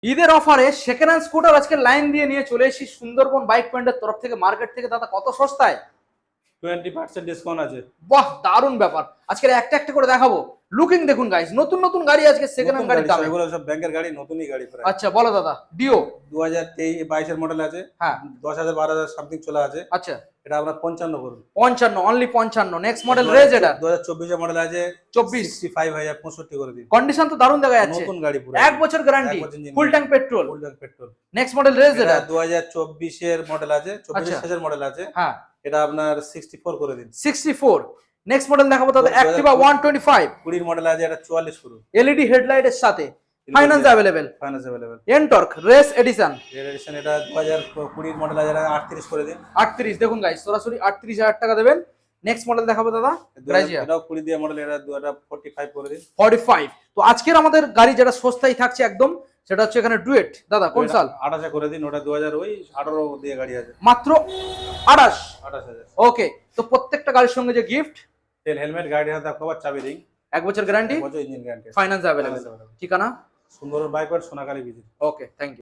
ঈদের অফারে second hand scooter আজকে লাইন দিয়ে নিয়ে চলে এসেছি সুন্দরবন বাইক পয়েন্টের তরফ থেকে, মার্কেট থেকে। দাদা কত সস্তায়, 20% ডিসকাউন্ট আছে। বাহ দারুণ ব্যাপার। আজকে একটা একটা করে দেখাবো। লুকিং দেখুন গাইস, নতুন নতুন গাড়ি আজকে সেকেন্ড হ্যান্ড গাড়ির দামে। এগুলো সব ব্যাংকের গাড়ি, নতুনই গাড়ি প্রায়। আচ্ছা বলো দাদা। ডিও 2022 এর মডেল আছে। হ্যাঁ 10,000 12,000 সামথিং চলে আছে। আচ্ছা এটা আমরা 55 করুন। 55, অনলি 55। নেক্সট মডেল রেজ, এটা 2024 এর মডেল আছে। 24 65,000 65 করে দিন। কন্ডিশন তো দারুণ দেখা যাচ্ছে, নতুন গাড়ি পুরো 1 বছর guarantee, full tank petrol. Full tank petrol. Next model রেজ, এটা এটা 2024 এর মডেল আছে, 24 আচ্ছা। এর মডেল আছে। হ্যাঁ এটা আপনার 64 করে দিন। 64। নেক্সট মডেল দেখাবো দাদা, অ্যাক্টিভা 125 20 মডেল আছে, এটা 44 করুন। এলইডি হেডলাইটের সাথে, finance available. Finance available. NTorq race edition, edition এটা 2020 মডেল আছে, এটা 38 করে দিন। 38। দেখুন গাইস, সরাসরি 38,000 টাকা দেবেন। নেক্সট মডেল দেখাবো দাদা, গ্রাজিয়া এটাও 20 দিয়ে মডেল, এটা 45 করে দিন। 45। তো আজকের আমাদের গাড়ি যেটা সস্তায় থাকছে একদম, সেটা হচ্ছে এখানে ডুয়েট। দাদা কোন সাল? 28 করে দিন। ওটা 2018 দিয়ে গাড়ি আছে, মাত্র 28। 28,000। ওকে, তো প্রত্যেকটা গাড়ির সঙ্গে যে গিফট, তেল হেলমেট, গাড়ির হাতে কভার, চাবি রিং, 1 বছর গ্যারান্টি, বছর ইঞ্জিন গ্যারান্টি, ফাইন্যান্স अवेलेबल। ঠিকানা সুন্দর বাইক আর সোনাকালী বিজি। Okay, thank you.